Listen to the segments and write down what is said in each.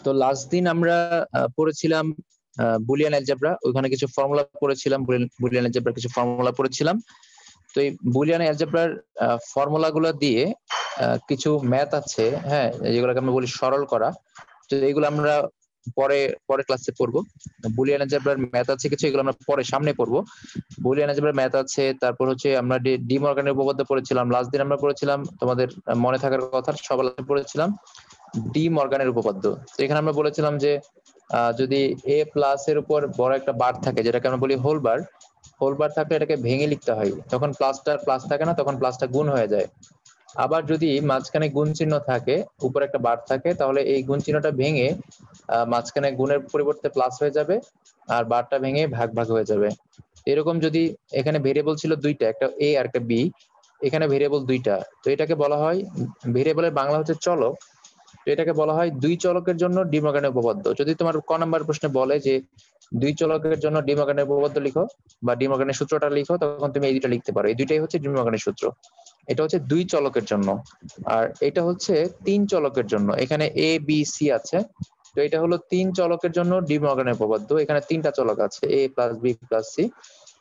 তো লাস্ট দিন আমরা পড়েছিলাম বুলিয়ান অ্যালজেব্রা, ওইখানে কিছু ফর্মুলা পড়েছিলাম, বুলিয়ান অ্যালজেব্রার কিছু ফর্মুলা পড়েছিলাম। তো এই বুলিয়ান অ্যালজেব্রার ফর্মুলাগুলো দিয়ে কিছু ম্যাথ আছে, হ্যাঁ, যেগুলোকে আমরা বলি সরল করা। তো এইগুলো আমরা পরে ক্লাসে পড়বো। বুলিয়ান অ্যালজেব্রার ম্যাথ আছে কিছু, এগুলো আমরা পরে সামনে পড়বো। বুলিয়ান অ্যালজেব্রার ম্যাথ আছে, তারপর হচ্ছে আমরা ডি মর্গানের উপপাদ্য পড়েছিলাম। লাস্ট দিন আমরা পড়েছিলাম, তোমাদের মনে থাকার কথা, সবার পড়েছিলাম ডি মর্গানের উপপাদ্য। তো এখানে আমরা বলেছিলাম যে যদি এ প্লাস এর উপর বড় একটা বার থাকে, যেটাকে আমরা বলি হোল বার থাকলে এটাকে ভেঙে লিখতে হয়, তখন প্লাসটা প্লাস থাকে না, তখন প্লাসটা গুণ হয়ে যায়। আবার যদি মাঝখানে গুণ চিহ্ন থাকে, উপরে একটা বার থাকে, তাহলে এই গুণ চিহ্নটা ভেঙে মাঝখানে গুণের পরিবর্তে প্লাস হয়ে যাবে, আর বারটা ভেঙে ভাগ হয়ে যাবে। এরকম যদি এখানে ভেরিয়েবল ছিল দুইটা, একটা এ আর একটা বি, এখানে ভেরিয়েবল দুইটা, তো এটাকে বলা হয়, ভেরিয়েবলের বাংলা হচ্ছে চলক, তো এটাকে বলা হয় দুই চলকের জন্য ডি মর্গানের উপপাদ্য। যদি তোমার ক নাম্বার প্রশ্নে বলে যে দুই চলকের জন্য ডি মর্গানের উপপাদ্য লিখো বা ডি মর্গানের সূত্রটা লিখো, তখন তুমি এই দুইটা লিখতে পারো। এই দুইটাই হচ্ছে ডি মর্গানের সূত্র। এটা হচ্ছে দুই চলকের জন্য, আর এটা হচ্ছে তিন চলকের জন্য। এখানে এ বি সি আছে, তো এটা হলো তিন চলকের জন্য ডি মর্গানের উপপাদ্য। এখানে তিনটা চলক আছে, এ প্লাস বি প্লাস সি।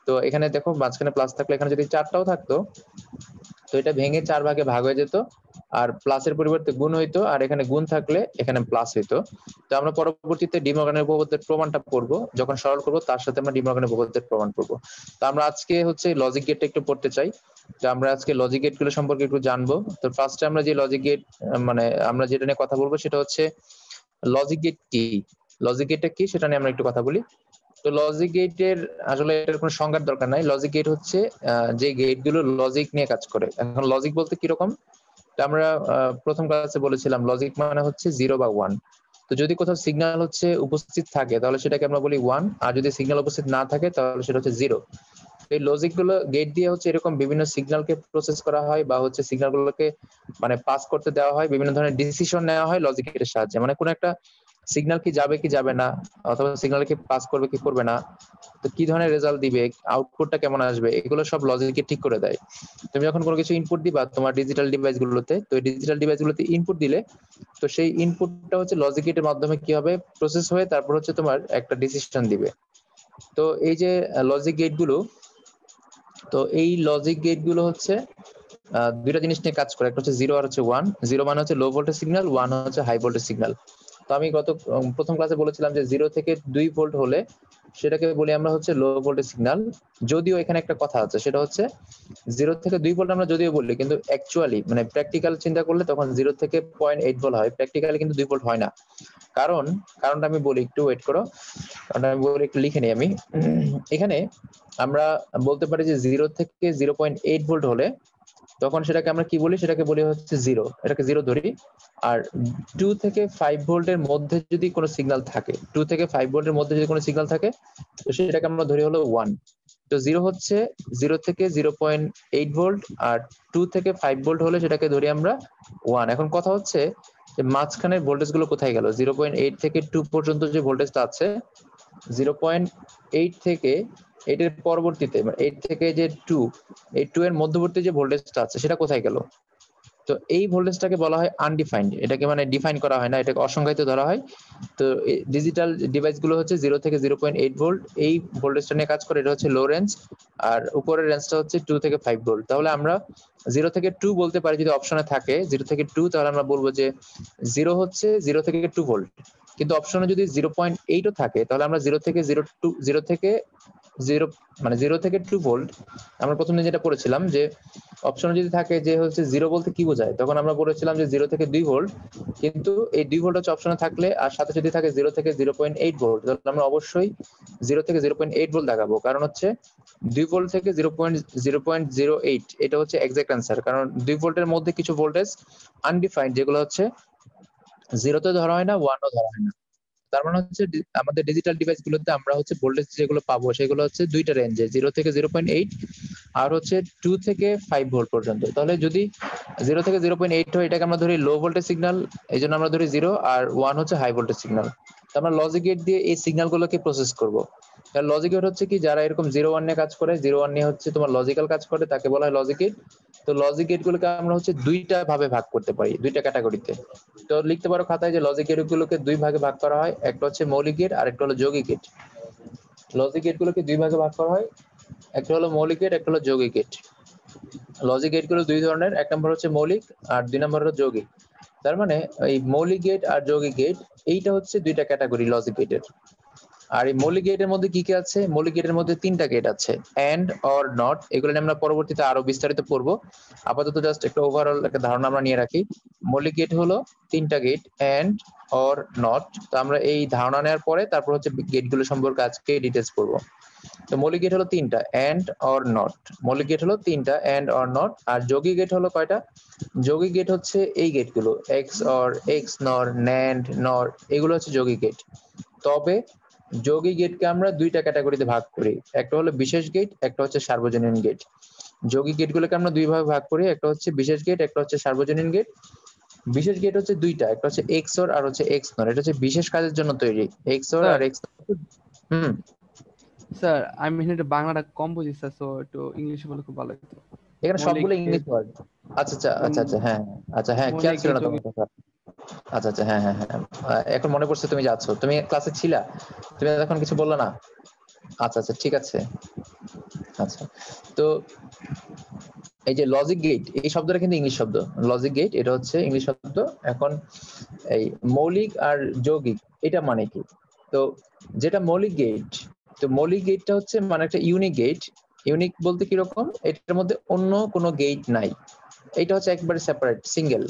তো এখানে দেখো মাঝখানে প্লাস থাকলে এখানে যদি চারটাও থাকতো, তো এটা ভেঙে চার ভাগে ভাগ হয়ে যেত, আর প্লাসের পরিবর্তে গুণ হইতো, আর এখানে গুণ থাকলে এখানে প্লাস হইতো। তো আমরা পরবর্তীতে ডি মর্গানের উপপাদ্যের প্রমাণটা পড়বো, যখন সরল করবো তার সাথে আমরা ডি মর্গানের উপপাদ্যের প্রমাণ পড়বো। তো আমরা আজকে হচ্ছে লজিক গেটটা একটু পড়তে চাই। তো আমরা আজকে লজিক গেট গুলো সম্পর্কে একটু জানবো। তো ফার্স্টে আমরা যে লজিক গেট, মানে আমরা যেটা নিয়ে কথা বলবো সেটা হচ্ছে লজিক গেট কি, লজিক গেটটা কি সেটা নিয়ে আমরা একটু কথা বলি। তো লজিক গেটের আসলে এটার কোনো সংজ্ঞার দরকার নাই। লজিক গেট হচ্ছে যে গেট গুলো লজিক নিয়ে কাজ করে। এখন লজিক বলতে কিরকম, আমরা প্রথম ক্লাসে বলেছিলাম লজিক মানে হচ্ছে 0 বা 1। তো যদি কোথাও সিগন্যাল হচ্ছে উপস্থিত থাকে তাহলে সেটাকে আমরা বলি 1, আর যদি সিগন্যাল উপস্থিত না থাকে তাহলে সেটা হচ্ছে 0। এই লজিক গুলো গেট দিয়ে হচ্ছে এরকম বিভিন্ন সিগন্যালকে প্রসেস করা হয়, বা হচ্ছে সিগন্যাল গুলোকে মানে পাস করতে দেওয়া হয়, বিভিন্ন ধরনের ডিসিশন নেওয়া হয় লজিক গেটের সাহায্যে। মানে কোন একটা সিগন্যাল কি যাবে কি যাবে না, অথবা সিগন্যাল কি পাস করবে কি করবে না, তো কি ধরনের রেজাল্ট দিবে, আউটপুটটা কেমন আসবে, এগুলো সব লজিকে ঠিক করে দেয়। তুমি যখন কোনো কিছু ইনপুট দিবা তোমার ডিজিটাল ডিভাইস গুলোতে, তো এই ডিজিটাল ডিভাইস গুলোতে ইনপুট দিলে, তো সেই ইনপুটটা হচ্ছে লজিক গেটের মাধ্যমে কি হবে, প্রসেস হয়ে তারপর হচ্ছে তোমার একটা ডিসিশন দিবে। তো এই যে লজিক গেট গুলো, তো এই লজিক গেট গুলো হচ্ছে দুইটা জিনিস নিয়ে কাজ করে, একটা হচ্ছে 0 আর হচ্ছে 1। 0 মানে হচ্ছে লো ভোল্টেজ সিগন্যাল, 1 হচ্ছে হাই ভোল্টেজ সিগন্যাল। তো আমি প্রথম ক্লাসে বলেছিলাম যে 0 থেকে 2 ভোল্ট হলে সেটাকে বলি আমরা হচ্ছে লো ভোল্টেজ সিগন্যাল। যদিও এখানে একটা কথা আছে, সেটা হচ্ছে 0 থেকে 2 ভোল্ট আমরা যদিও বলি, কিন্তু অ্যাকচুয়ালি মানে প্র্যাকটিক্যাল চিন্তা করলে তখন 0 থেকে 0.8 ভোল্ট হয়, প্র্যাকটিক্যালি কিন্তু 2 ভোল্ট হয় না। কারণটা আমি বলি, একটু ওয়েট করো, কারণটা আমি বলি, একটু লিখে নিই আমি। এখানে আমরা বলতে পারি যে 0 থেকে 0.8 ভোল্ট হলে তখন সেটাকে আমরা কি বলি, সেটাকে বলি হচ্ছে 0, এটাকে 0 ধরি। আর 2 থেকে 5 ভোল্টের মধ্যে যদি কোনো সিগন্যাল থাকে, 2 থেকে 5 ভোল্টের মধ্যে যদি কোনো সিগন্যাল থাকে, তো সেটাকে আমরা ধরি হলো 1। তো 0 হচ্ছে 0 থেকে 0.8 ভোল্ট, আর 2 থেকে 5 ভোল্ট হলে সেটাকে ধরি আমরা 1। এখন কথা হচ্ছে যে মাঝখানের ভোল্টেজ গুলো কোথায় গেল, 0.8 থেকে 2 পর্যন্ত যে ভোল্টেজটা আছে, 0.8 থেকে 8 এর পরবর্তীতে, মানে 8 থেকে যে 2, এই 2 এর মধ্যবর্তী যে ভোল্টেজটা আছে সেটা কোথায় গেল। তো এই ভোল্টেজটাকে বলা হয় আনডিফাইন্ড, এটাকে মানে ডিফাইন করা হয় না, এটাকে অসংজ্ঞায়িত ধরা হয়। তো ডিজিটাল ডিভাইস গুলো হচ্ছে 0 থেকে 0.8 ভোল্ট এই ভোল্টেজটা নিয়ে কাজ করে, এটা হচ্ছে লো রেঞ্জ, আর উপরের রেঞ্জটা হচ্ছে 2 থেকে 5 ভোল্ট। তাহলে আমরা 0 থেকে 2 বলতে পারি, যদি অপশনে থাকে 0 থেকে 2, তাহলে আমরা বলবো যে 0 হচ্ছে 0 থেকে 2 ভোল্ট। কিন্তু অপশনে যদি 0.8ও থাকে, তাহলে আমরা 0 থেকে 0 থেকে 0 মানে 0 থেকে 2 ভোল্ট, আমরা প্রথমে যেটা পড়েছিলাম যে অপশনে যদি থাকে যে হচ্ছে 0 বলতে কি বোঝায়, তখন আমরা বলেছিলাম যে 0 থেকে 2 ভোল্ট। কিন্তু এই 2 ভোল্ট হচ্ছে অপশনে থাকলে, আর সাথে যদি থাকে 0 থেকে 0.8 ভোল্ট, তাহলে আমরা অবশ্যই 0 থেকে 0.8 ভোল্ট দেখাবো। কারণ হচ্ছে 2 ভোল্ট থেকে 0.08 এটা হচ্ছে এক্সাক্ট অ্যান্সার, কারণ 2 ভোল্টের মধ্যে কিছু ভোল্টেজ আনডিফাইন্ড, যেগুলো হচ্ছে 0 তে ধরা হয় না, 1ও ধরা হয় না। তার মানে হচ্ছে আমাদের ডিজিটাল ডিভাইস গুলোতে আমরা হচ্ছে ভোল্টেজ যেগুলো পাবো সেগুলো হচ্ছে দুইটা রেঞ্জে, 0 থেকে 0.8 আর হচ্ছে 2 থেকে 5 ভোল্ট পর্যন্ত। তাহলে যদি 0 থেকে 0.8 হয়, এটাকে আমরা ধরি লো ভোল্টেজ সিগন্যাল, এই জন্য আমরা ধরি 0, আর 1 হচ্ছে হাই ভোল্টেজ সিগন্যাল। তো আমরা লজিক গেট দিয়ে এই সিগন্যাল গুলোকে প্রসেস করব। তাহলে লজিক গেট হচ্ছে কি, যারা এরকম 0 1 নিয়ে কাজ করে, 0 1 নিয়ে হচ্ছে তোমার লজিক্যাল কাজ করে, তাকে বলা হয় লজিক গেট। তো লজিক গেট গুলোকে আমরা হচ্ছে দুইটা ভাবে ভাগ করতে পারি, দুইটা ক্যাটাগরিতে। তো লিখতে পারো খাতায় যে লজিক গেট গুলোকে দুই ভাগে ভাগ করা হয়, একটা হচ্ছে মৌলিক গেট আর একটা হলো যৌগিক গেট। লজিক গেট গুলোকে দুই ভাগে ভাগ করা হয়, একটা হলো মৌলিক গেট, একটা হলো যৌগিক গেট। লজিক গেট গুলো দুই ধরনের, এক নম্বর হচ্ছে মৌলিক আর দুই নম্বর হলো যৌগিক। তার মানে এই মৌলিক গেট আর যৌগিক গেট এইটা হচ্ছে দুইটা ক্যাটাগরি লজিক গেটের। আর এই মৌলিক গেটের মধ্যে কি কি আছে? মৌলিক গেটের মধ্যে তিনটা গেট আছে, এন্ড, অর, নট। এগুলো নিয়ে আমরা পরবর্তীতে আরো বিস্তারিত পড়বো। আপাতত জাস্ট একটা ওভারঅল একটা ধারণা আমরা নিয়ে রাখি। মৌলিক গেট হলো তিনটা গেট, এন্ড, অর, নট। তো আমরা এই ধারণা নেওয়ার পরে তারপর হচ্ছে গেটগুলো সম্পর্কে আজকে ডিটেলস পড়বো। তো মৌলিক গেট হলো তিনটা, এন্ড, অর, নট। মৌলিক গেট হলো তিনটা, এন্ড, অর, নট। আর যৌগিক গেট হলো কয়টা? যৌগিক গেট হচ্ছে এই গেটগুলো, এক্স, অর, এক্স, নর, ন্যান্ড, নর, এগুলো হচ্ছে যৌগিক গেট। তবে যৌগিক গেটকে আমরা দুইটা ক্যাটাগরিতে ভাগ করি, একটা হলো বিশেষ গেট, একটা হচ্ছে সার্বজনীন গেট। যৌগিক গেটগুলোকে আমরা দুই ভাগে ভাগ করি, একটা হচ্ছে বিশেষ গেট, একটা হচ্ছে সার্বজনীন গেট। বিশেষ গেট হচ্ছে দুইটা, একটা হচ্ছে এক্সঅর আর হচ্ছে এক্সনর। এটা হচ্ছে বিশেষ কাজের জন্য তৈরি, এক্সঅর স্যার আর এক্স। হুম। স্যার আমি এখানে বাংলাটা কম বুঝি স্যার, তো একটু ইংলিশে বলে খুব ভালো হতো। এখানে মৌলিক সবগুলো ইংলিশ গেট, ওয়ার্ড। আচ্ছা আচ্ছা আচ্ছা আচ্ছা, হ্যাঁ আচ্ছা, হ্যাঁ খেয়াল মৌলিক ছিল গেট, না তোমার যৌগিক। কথা। আচ্ছা আচ্ছা, হ্যাঁ হ্যাঁ হ্যাঁ, এখন মনে পড়ছে তুমি যাচ্ছ, তুমি ক্লাসে ছিলা, তুমি এখন কিছু বললো না। আচ্ছা আচ্ছা, ঠিক আছে। আচ্ছা, তো এই যে লজিক গেট, এই শব্দটা কিন্তু ইংলিশ শব্দ। লজিক গেট এটা হচ্ছে ইংলিশ শব্দ। এখন এই মৌলিক আর যৌগিক এটা মানে কি? তো যেটা মৌলিক গেট, তো মৌলিক গেটটা হচ্ছে মানে একটা ইউনিক গেট। ইউনিক বলতে কিরকম? এটার মধ্যে অন্য কোনো গেট নাই, এটা হচ্ছে একবারে সেপারেট সিঙ্গেল।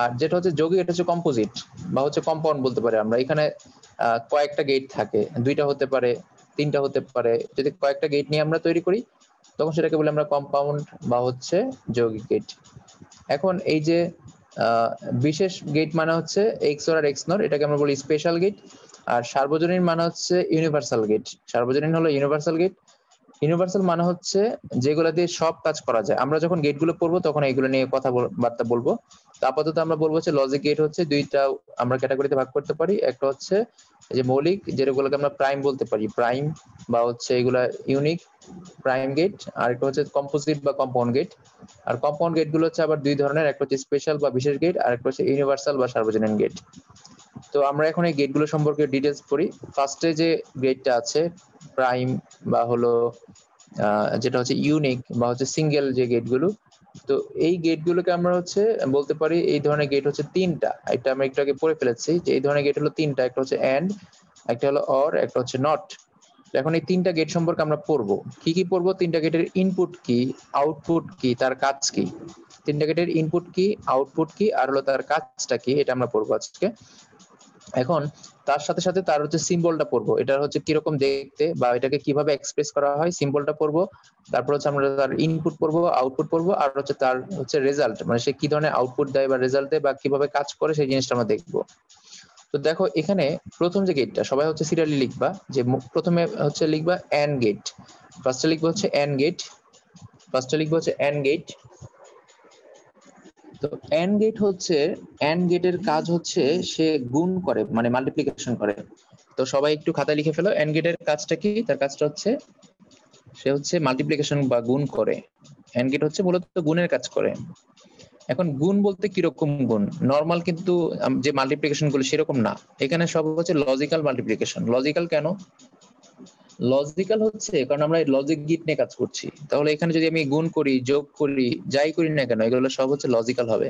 আর যেটা হচ্ছে যৌগিক, এটা হচ্ছে কম্পোজিট বা হচ্ছে কম্পাউন্ড বলতে পারি আমরা। এখানে কয়েকটা গেট থাকে, দুইটা হতে পারে, তিনটা হতে পারে। যদি কয়েকটা গেট নিয়ে আমরা তৈরি করি তখন সেটাকে বলি আমরা কম্পাউন্ড বা হচ্ছে যৌগিক গেট। এখন এই যে বিশেষ গেট মানে হচ্ছে এক্সঅর আর এক্সনর, এটাকে আমরা বলি স্পেশাল গেট। আর সার্বজনীন মানে হচ্ছে ইউনিভার্সাল গেট। সার্বজনীন হলো ইউনিভার্সাল গেট। ইউনিভার্সাল মানে হচ্ছে যেগুলো দিয়ে সব কাজ করা যায়। আমরা যখন গেটগুলো পড়বো তখন এইগুলো নিয়ে বার্তা বলবো। তো আপাতত আমরা বলবো হচ্ছে লজিক গেট হচ্ছে দুইটা আমরা ক্যাটাগরিতে ভাগ করতে পারি। একটা হচ্ছে এই যে মৌলিক, যেগুলোকে আমরা প্রাইম বলতে পারি, প্রাইম বা হচ্ছে এগুলা ইউনিক প্রাইম গেট। আর একটা হচ্ছে কম্পোজিট বা কম্পাউন্ড গেট। আর কম্পাউন্ড গেট গুলো হচ্ছে আবার দুই ধরনের, একটা হচ্ছে স্পেশাল বা বিশেষ গেট, আর একটা হচ্ছে ইউনিভার্সাল বা সার্বজনীন গেট। তো আমরা এখন এই গেটগুলো সম্পর্কে ডিটেলস পড়ি। ফার্স্টে যে গেটটা আছে প্রাইম বা হলো যেটা হচ্ছে ইউনিক বা হচ্ছে সিঙ্গেল যে গেটগুলো, তো এই গেটগুলোকে আমরা হচ্ছে বলতে পারি এই ধরনের গেট হচ্ছে তিনটা। এটা আমরা একটু আগে পড়ে ফেলেছি যে এই ধরনের গেট হলো তিনটা, একটা হচ্ছে এন্ড, একটা হলো অর, একটা হচ্ছে নট। এখন এই তিনটা গেট সম্পর্কে আমরা পড়বো। কি কি পড়বো? তিনটা গেটের ইনপুট কি, আউটপুট কি, তার কাজ কি। তিনটা গেটের ইনপুট কি, আউটপুট কি, আর হলো তার কাজটা কি, এটা আমরা পড়বো আজকে। এখন তার সাথে সাথে তার হচ্ছে সিম্বলটা পড়বো, এটা হচ্ছে কিরকম দেখতে বা এটাকে কিভাবে এক্সপ্রেস করা হয়, সিম্বলটা পড়বো। তারপর হচ্ছে আমরা তার ইনপুট পড়বো, আউটপুট পড়বো, আর হচ্ছে তার হচ্ছে রেজাল্ট, মানে সে কি ধরনের আউটপুট দেয় বা রেজাল্ট দেয় বা কিভাবে কাজ করে সেই জিনিসটা আমরা দেখবো। তো দেখো এখানে প্রথম যে গেটটা, সবাই হচ্ছে সিরিয়ালি লিখবা, যে প্রথমে হচ্ছে লিখবা এন্ড গেট। ফার্স্টে লিখবো হচ্ছে এন্ড গেট, ফার্স্টে লিখবো হচ্ছে এন্ড গেট। তো এন্ড গেট হচ্ছে, এন্ড গেটের কাজ হচ্ছে সে গুণ করে, মানে মাল্টিপ্লিকেশন করে। তো সবাই একটু খাতায় লিখে ফেলো, এন্ড গেটের কাজটা কি। তার কাজটা হচ্ছে সে হচ্ছে মাল্টিপ্লিকেশন বা গুণ করে। এন্ড গেট হচ্ছে মূলত গুণের কাজ করে। এখন গুণ বলতে কিরকম গুণ? নর্মাল কিন্তু যে মাল্টিপ্লিকেশন গুলো সেরকম না, এখানে সব হচ্ছে লজিক্যাল মাল্টিপ্লিকেশন। লজিক্যাল কেন? লজিক্যাল হচ্ছে কারণ আমরা লজিক গেট নিয়ে কাজ করছি। তাহলে এখানে যদি আমি গুণ করি, যোগ করি, যাই করি না কেন, এগুলো সব হচ্ছে লজিক্যাল হবে।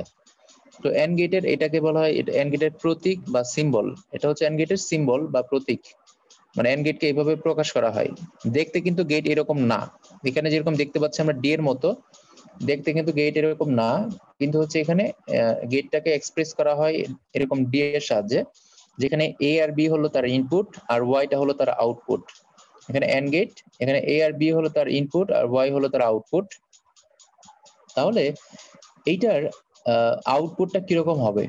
তো এন্ড গেটের এটাকে বলা হয়, এটা এন্ড গেটের প্রতীক বা সিম্বল। এটা হচ্ছে এন্ড গেটের সিম্বল বা প্রতীক। মানে এন্ড গেটকে এইভাবে প্রকাশ করা হয়। দেখতে কিন্তু গেট এরকম না, এখানে যেরকম দেখতে পাচ্ছি আমরা ডি এর মতো, দেখতে কিন্তু গেট এরকম না। কিন্তু হচ্ছে এখানে গেটটাকে এক্সপ্রেস করা হয় এরকম ডি এর সাহায্যে, যেখানে এ আর বি হলো তার ইনপুট আর ওয়াইটা হলো তার আউটপুট। এখানে এন্ড গেট, এখানে এ আর বি হলো তার ইনপুট আর ওয়াই হলো তার আউটপুট। তাহলে এইটার আউটপুটটা কিরকম হবে?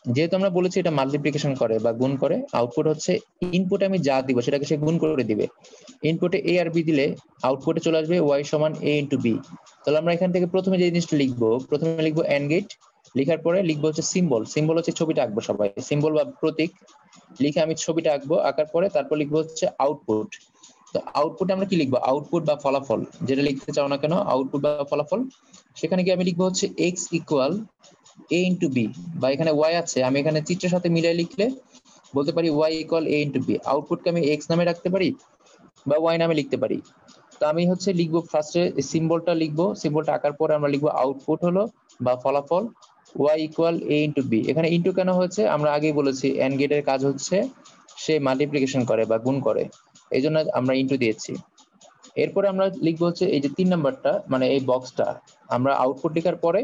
যেহেতু আমরা বলেছি এটা মাল্টিপ্লিকেশন করে বা গুণ করে, আউটপুট হচ্ছে ইনপুটে আমি যা দিব সেটাকে সে গুণ করে দিবে। ইনপুটে এ আর বি দিলে আউটপুটে চলে আসবে ওয়াই সমান এ ইন্টু বি। তাহলে আমরা এখান থেকে প্রথমে যে জিনিসটা লিখবো, প্রথমে লিখবো এন্ড গেট, লিখার পরে লিখবো হচ্ছে সিম্বল। সিম্বল হচ্ছে ছবিটা আঁকবো সবাই, সিম্বল বা প্রতীক লিখে আমি ছবিটা আঁকবো, আঁকার পরে তারপর লিখবো হচ্ছে আউটপুট। তো আউটপুটে আমরা কি লিখবো, আউটপুট বা ফলাফল যেটা লিখতে চাও না কেন, আউটপুট বা ফলাফল, সেখানে কি আমি লিখবো হচ্ছে এক্স ইকুয়াল এ ইন্টু বি, বা এখানে ওয়াই আছে, আমি এখানে চিত্রের সাথে মিলাই লিখলে বলতে পারি ওয়াই ইকুয়াল এ ইন্টু বি। আউটপুটকে আমি এক্স নামে রাখতে পারি বা ওয়াই নামে লিখতে পারি। তো আমি হচ্ছে লিখবো ফার্স্টে সিম্বলটা লিখবো, সিম্বলটা আঁকার পরে আমরা লিখবো আউটপুট হলো বা ফলাফল ওয়াই ইকুয়াল এ ইন্টু বি। এখানে ইন্টু কেন হয়েছে আমরা আগেই বলেছি, এন্ড গেটের কাজ হচ্ছে সে মাল্টিপ্লিকেশন করে বা গুণ করে, এই জন্য আমরা ইন্টু দিয়েছি। এরপরে আমরা লিখবো হচ্ছে এই যে 3 নাম্বারটা, মানে এই বক্সটা আমরা আউটপুট লেখার পরে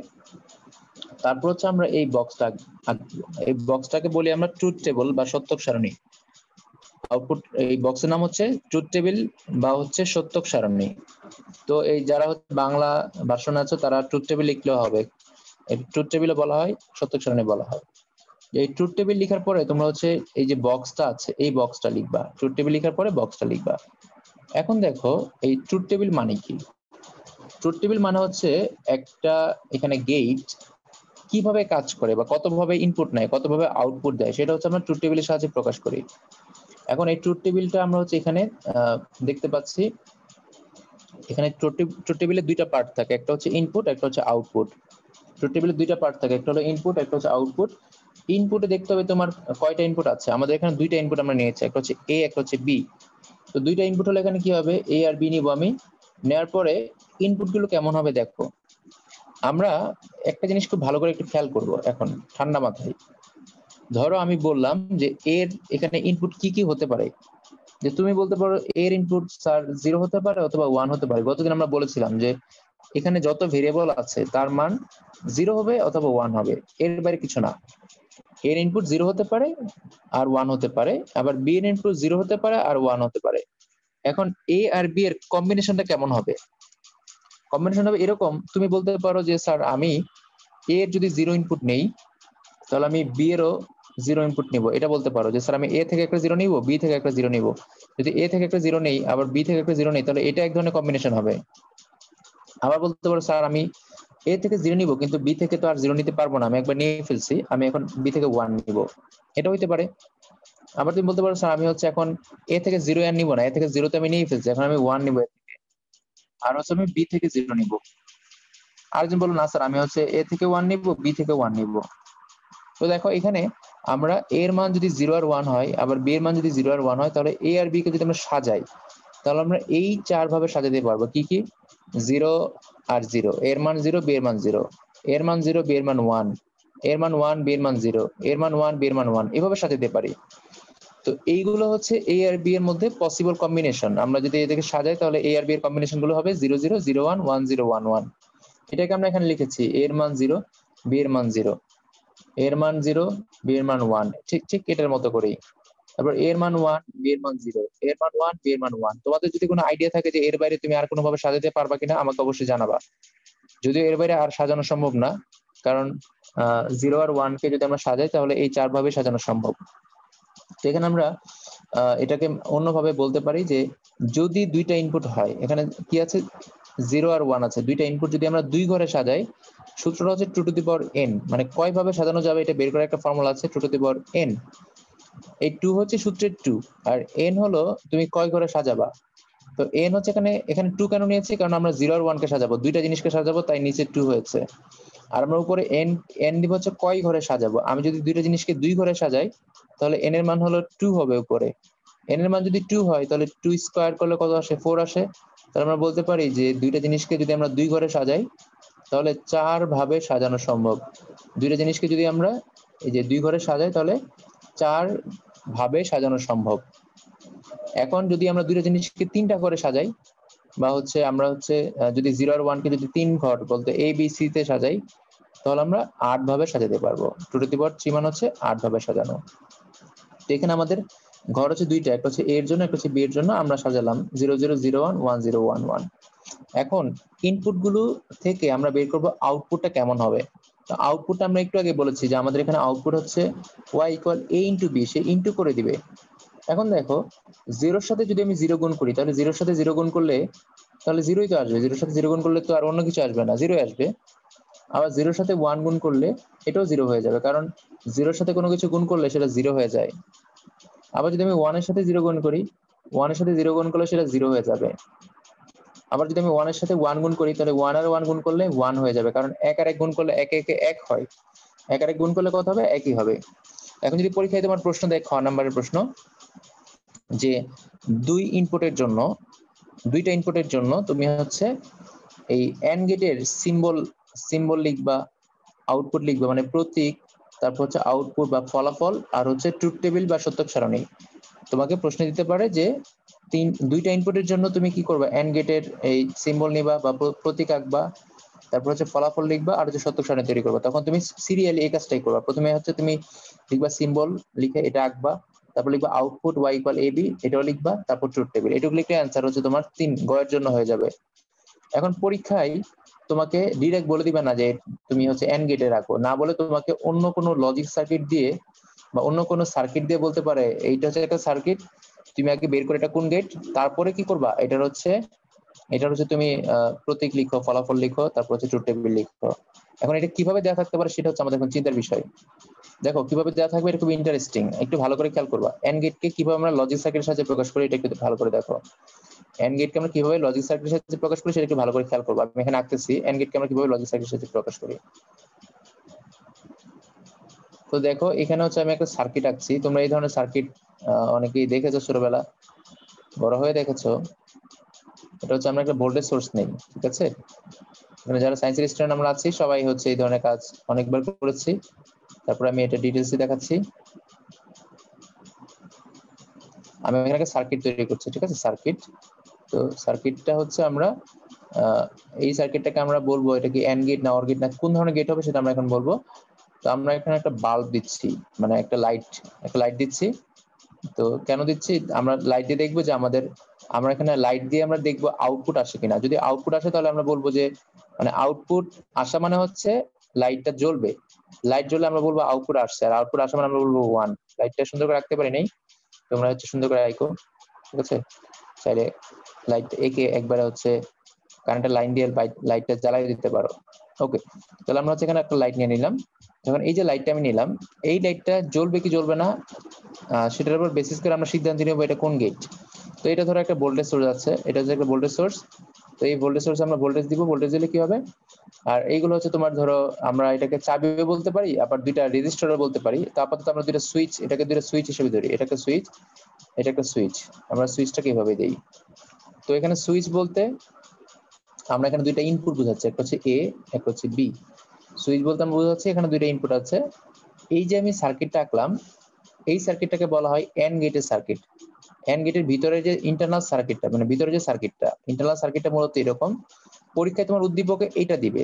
তারপর হচ্ছে আমরা এই বক্সটা আঁকবো। এই বক্সটাকে বলি আমরা ট্রুথ টেবল বা সত্যক সারণী। আউটপুট এই বক্সের নাম হচ্ছে ট্রুথ টেবিল বা হচ্ছে সত্যক সারণী। তো এই যারা হচ্ছে বাংলা ভার্সন আছে তারা ট্রুথ টেবিল লিখলেও হবে, এই ট্রুথ টেবিলে বলা হয়, সত্যক সারণী বলা হয়। এই ট্রুথ টেবিল লেখার পরে তোমরা হচ্ছে এই যে বক্সটা আছে এই বক্সটা লিখবা, ট্রুথ টেবিল লেখার পরে বক্সটা লিখবা। এখন দেখো এই ট্রুথ টেবিল মানে কি, ট্রুথ টেবিল মানে হচ্ছে একটা এখানে গেট কিভাবে কাজ করে বা কতভাবে ইনপুট নেয়, কতভাবে আউটপুট দেয়, সেটা হচ্ছে আমরা ট্রুথ টেবিলের সাহায্যে প্রকাশ করি। এখন এই ট্রুথ টেবিলটা আমরা হচ্ছে এখানে দেখতে পাচ্ছি, এখানে ট্রুথ টেবিলে দুইটা পার্ট থাকে, একটা হচ্ছে ইনপুট, একটা হচ্ছে আউটপুট। ট্রুথ টেবিলে দুইটা পার্ট থাকে, একটা হলো ইনপুট, একটা হচ্ছে আউটপুট। ইনপুটে দেখতে হবে তোমার কয়টা ইনপুট আছে, আমাদের এখানে দুইটা ইনপুট আমরা নিয়েছি, একটা হচ্ছে এ, একটা হচ্ছে বি। তো দুইটা ইনপুট হলে এখানে কি হবে, এ আর বি নিব আমি। নেওয়ার পরে ইনপুট গুলো কেমন হবে দেখো, আমরা একটা জিনিস খুব ভালো করে একটু খেয়াল করব এখন ঠান্ডা মাথায়। ধরো আমি বললাম যে এর এখানে ইনপুট কি কি হতে পারে, যে তুমি বলতে পারো এর ইনপুট স্যার 0 হতে পারে অথবা 1 হতে পারে। গতদিন আমরা বলেছিলাম যে এখানে যত ভেরিয়েবল আছে তার মান 0 হবে অথবা 1 হবে, এর বাইরে কিছু না। এর ইনপুট 0 হতে পারে আর 1 হতে পারে, আবার বি এর ইনপুট 0 হতে পারে আর 1 হতে পারে। এখন এ আর বি এর কম্বিনেশনটা কেমন হবে, কম্বিনেশন হবে এরকম, তুমি বলতে পারো যে স্যার আমি এ এর যদি 0 ইনপুট নেই তাহলে আমি বি এরও 0 ইনপুট নিব, এটা বলতে পারো যে স্যার আমি এ থেকে একটা 0 নিব, বি থেকে একটা 0 নিব। যদি এ থেকে একটা 0 নেই আবার বি থেকে একটা 0 নেই তাহলে এটা এক ধরনের কম্বিনেশন হবে। আবার বলতে পারো স্যার আমি এ থেকে 0 নিব কিন্তু বি থেকে তো আর 0 নিতে পারবো না, আমি একবার নিয়ে ফেলছি, আমি এখন বি থেকে 1 নিব, এটা হইতে পারে। আবার তুমি বলতে পারো স্যার আমি হচ্ছে এখন এ থেকে 0 আর নিব না, এ থেকে 0 তো আমি নিয়ে ফেলছি, এখন আমি 1 নিব এ থেকে। আর হচ্ছে আমি বি থেকে 0 নিব। আরেকজন বললো না স্যার আমি হচ্ছে এ থেকে 1 নিব, বি থেকে 1 নিব। তো দেখো এখানে আমরা এর মান যদি 0 আর 1 হয়, আবার বি এর মান যদি 0 আর 1 হয়, তাহলে এ আর বি কে যদি আমরা সাজাই তাহলে আমরা এই 4 ভাবে সাজাতে পারবো। কি কি, 0 আর 0, এর মান 0, বি এর মান 0, এর মান 0, বি এর মান 1, এর মান 1, বি এর মান 0, এর মান 1, বি এর মান 1, এভাবে সাজাতে পারি। তো এইগুলো হচ্ছে এ আর বি এর মধ্যে পসিবল কম্বিনেশন। আমরা যদি এদেরকে সাজাই তাহলে এ আর বি এর কম্বিনেশন গুলো হবে 0 0 0 1 1 0 1 1। এটাকে আমরা এখানে লিখেছি এর মান 0, বি এর মান 0, এর মান 0, বি এর মান 1, ঠিক ঠিক এটার মতো করেই। তারপর এর মান 1, বি এর মান 0, এর মান 1, বি এর মান 1। তোমাদের যদি কোনো আইডিয়া থাকে যে এর বাইরে তুমি আর কোনো ভাবে সাজাতে পারবা কিনা আমাকে অবশ্যই জানাবা। যদিও এর বাইরে আর সাজানো সম্ভব না, কারণ 0 আর 1 কে যদি আমরা সাজাই তাহলে এই 4 ভাবে সাজানো সম্ভব। তো এখানে আমরা এটাকে অন্যভাবে বলতে পারি যে যদি দুইটা ইনপুট হয়, এখানে কি আছে 0 আর 1 আছে, দুইটা ইনপুট যদি আমরা দুই ঘরে সাজাই, সূত্রটা হচ্ছে 2 টু দি পাওয়ার n, মানে কয় ভাবে সাজানো যাবে এটা বের করার একটা ফর্মুলা আছে 2 টু দি পাওয়ার n। এই 2 হচ্ছে সূত্রের 2 আর n হলো তুমি কয় ঘরে সাজাবা। তো n হচ্ছে এখানে, এখানে 2 কেন নিয়েছি, কারণ আমরা 0 আর 1 কে সাজাবো, দুইটা জিনিসকে সাজাবো, তাই নিচে 2 হয়েছে। আর আমরা উপরে n, n দিব হচ্ছে কয় ঘরে সাজাবো। আমি যদি দুইটা জিনিসকে দুই ঘরে সাজাই তাহলে n এর মান হলো 2 হবে উপরে। n এর মান যদি 2 হয় তাহলে 2 স্কয়ার করলে কত আসে, 4 আসে। তাহলে আমরা বলতে পারি যে দুইটা জিনিসকে যদি আমরা দুই ঘরে সাজাই তাহলে 4 ভাবে সাজানো সম্ভব। দুইটা জিনিসকে যদি আমরা এই যে দুই ঘরে সাজাই তাহলে 4 ভাবে সাজানো সম্ভব। এখন যদি আমরা দুইটা জিনিসকে তিনটা ঘরে সাজাই, বা হচ্ছে আমরা হচ্ছে যদি 0 আর 1 কে যদি 3 ঘর বলতে এ বি সি তে সাজাই তাহলে আমরা 8 ভাবে সাজাতে পারবো। 2 টু দি পাওয়ার 3 মান হচ্ছে 8 ভাবে সাজানো। তো এখানে আমাদের ঘর হচ্ছে দুইটা, একটা হচ্ছে এ এর জন্য, একটা হচ্ছে বি এর জন্য। আমরা সাজালাম 0 0 0 1 1 0 1 1। এখন ইনপুট গুলো থেকে আমরা বের করব আউটপুটটা কেমন হবে। তো আউটপুটটা আমরা একটু আগে বলেছি যে আমাদের এখানে আউটপুট হচ্ছে y equal a into B, সে ইন্টু করে দিবে। এখন দেখো 0 এর সাথে যদি আমি 0 গুণ করি তাহলে 0 এর সাথে 0 গুণ করলে তাহলে 0ই তো আসবে, 0 এর সাথে 0 গুণ করলে তো আর অন্য কিছু আসবে না, 0ই আসবে। আবার 0 এর সাথে 1 গুণ করলে এটাও 0 হয়ে যাবে, কারণ 0 এর সাথে কোনো কিছু গুণ করলে সেটা 0 হয়ে যায়। আবার যদি আমি 1 এর সাথে 0 গুণ করি 1 এর সাথে 0 গুণ করলে সেটা 0 হয়ে যাবে। আবার যদি আমি 1 এর সাথে 1 গুণ করি তাহলে 1 আর 1 গুণ করলে 1 হয়ে যাবে, কারণ 1 আর 1 গুণ করলে 1 1 1 হয়। 1 আর 1 গুণ করলে কত হবে? 1ই হবে। এখন যদি পরীক্ষায় তোমার প্রশ্ন দেয়, খ নাম্বারের প্রশ্ন, যে দুইটা ইনপুটের জন্য তুমি হচ্ছে এই এন্ড গেটের সিম্বল লিখবা, আউটপুট লিখবা, মানে প্রতীক, তারপর হচ্ছে আউটপুট বা ফলাফল, আর হচ্ছে ট্রুথ টেবিল বা সত্যক সারণী। তোমাকে প্রশ্ন দিতে পারে যে দুইটা ইনপুটের জন্য তুমি কি করবা, এন্ড গেটের এই সিম্বল নিবা বা প্রতীক আঁকবা, তারপর হচ্ছে ফলাফল লিখবা, আর হচ্ছে সত্যক সারণী তৈরি করবা। তখন তুমি সিরিয়ালি এই কাজটাই করবা। প্রথমে হচ্ছে তুমি লিখবা সিম্বল লিখে এটা আঁকবা, তারপর লিখবা আউটপুট y = ab, এটাও লিখবা, তারপর ট্রুথ টেবিল। এটুকু লিখলে অ্যান্সার হচ্ছে তোমার 3 গয়ের জন্য হয়ে যাবে। এখন পরীক্ষায় তোমাকে ডিরেক্ট বলে দিবে না যে তুমি হচ্ছে এন্ড গেটে রাখো, না বলে তোমাকে অন্য কোনো লজিক সার্কিট দিয়ে বা অন্য কোনো সার্কিট দিয়ে বলতে পারে এইটা হচ্ছে একটা সার্কিট, তুমি আগে বের করে এটা কোন গেট, তারপরে কি করবা, এটার হচ্ছে তুমি প্রতীক লিখো, ফলাফল লিখো, তারপর হচ্ছে ট্রুথ টেবিল লিখো। এখন এটা কিভাবে দেওয়া থাকতে পারে সেটা হচ্ছে আমাদের এখন চিন্তার বিষয়। দেখো কিভাবে দেওয়া থাকবে, এটা খুব ইন্টারেস্টিং, একটু ভালো করে খেয়াল করবা। এন্ড গেটকে কিভাবে আমরা লজিক সার্কিটের সাহায্যে প্রকাশ করি এটা একটু ভালো করে দেখো। এন্ড গেটকে আমরা কিভাবে লজিক সার্কিটের সাহায্যে প্রকাশ করি সেটা একটু ভালো করে খেয়াল করবা। আমি এখানে আঁকতেছি এন্ড গেটকে আমরা কিভাবে লজিক সার্কিটের সাহায্যে প্রকাশ করি। তো দেখো এখানে হচ্ছে আমি একটা সার্কিট আঁকছি। তোমরা এই ধরনের সার্কিট অনেকেই দেখেছো ছোটবেলা, বড় হয়ে দেখেছো। এটা হচ্ছে আমরা একটা ভোল্টেজ সোর্স নেই, ঠিক আছে? এখানে যারা সায়েন্সের স্টুডেন্ট আমরা আছি সবাই হচ্ছে এই ধরনের কাজ অনেকবার করেছি। তারপর আমি এটা ডিটেইলসে দেখাচ্ছি। আমি এখানে একটা সার্কিট তৈরি করছি, ঠিক আছে? সার্কিট, তো সার্কিটটা হচ্ছে আমরা এই সার্কিটটাকে আমরা বলবো এটা কি এন্ড গেট না অর গেট না কোন ধরনের গেট হবে সেটা আমরা এখন বলবো। তো আমরা এখানে একটা বাল্ব দিচ্ছি, মানে একটা লাইট দিচ্ছি। তো কেন দিচ্ছি, আমরা লাইট দিয়ে দেখবো যে আমরা এখানে লাইট দিয়ে আমরা দেখবো আউটপুট আসে কিনা। যদি আউটপুট আসে তাহলে আমরা বলবো যে মানে আউটপুট আসা মানে হচ্ছে লাইটটা জ্বলবে। লাইট জ্বললে আমরা বলবো আউটপুট আসছে, আর আউটপুট আসা মানে আমরা বলবো 1। লাইটটা সুন্দর করে রাখতে পারি নাই, তোমরা হচ্ছে সুন্দর করে আইকো, ঠিক আছে? চাইলে লাইট একে একবারে হচ্ছে কারেন্টের লাইন দিয়ে লাইটটা জ্বালিয়ে দিতে পারো। ওকে, তাহলে আমরা হচ্ছে এখানে একটা লাইট নিয়ে নিলাম। যখন এই যে লাইটটা আমি নিলাম, এই লাইটটা জ্বলবে কি জ্বলবে না সেটার উপর বেসিস করে আমরা সিদ্ধান্ত নেব এটা কোন গেট। তো এটা ধরো একটা ভোল্টেজ সোর্স আছে, এটা হচ্ছে একটা ভোল্টেজ সোর্স। তো এই ভোল্টেজ সোর্সে আমরা ভোল্টেজ দিব, ভোল্টেজ দিলে কি হবে, আর এইগুলো হচ্ছে তোমার ধরো আমরা এটাকে চাবিও বলতে পারি, আবার দুইটা রেজিস্টারও বলতে পারি। তো আপাতত আমরা দুইটা সুইচ, এটাকে দুইটা সুইচ হিসেবে ধরি, এটা একটা সুইচ, এটা একটা সুইচ। আমরা সুইচটাকে এইভাবে দেই। তো এখানে সুইচ বলতে আমরা এখানে দুইটা ইনপুট বোঝাচ্ছি, একটা হচ্ছে এ, একটা হচ্ছে বি। সুইচ বলতে আমরা বোঝাচ্ছি এখানে দুইটা ইনপুট আছে। এই যে আমি সার্কিটটা আঁকলাম, এই সার্কিটটাকে বলা হয় এন্ড গেটের সার্কিট। এন্ড গেটের ভিতরে যে ইন্টারনাল সার্কিটটা, মানে ভিতরে যে সার্কিটটা, ইন্টারনাল সার্কিটটা মূলত এরকম। পরীক্ষায় তোমার উদ্দীপকে এটা দিবে,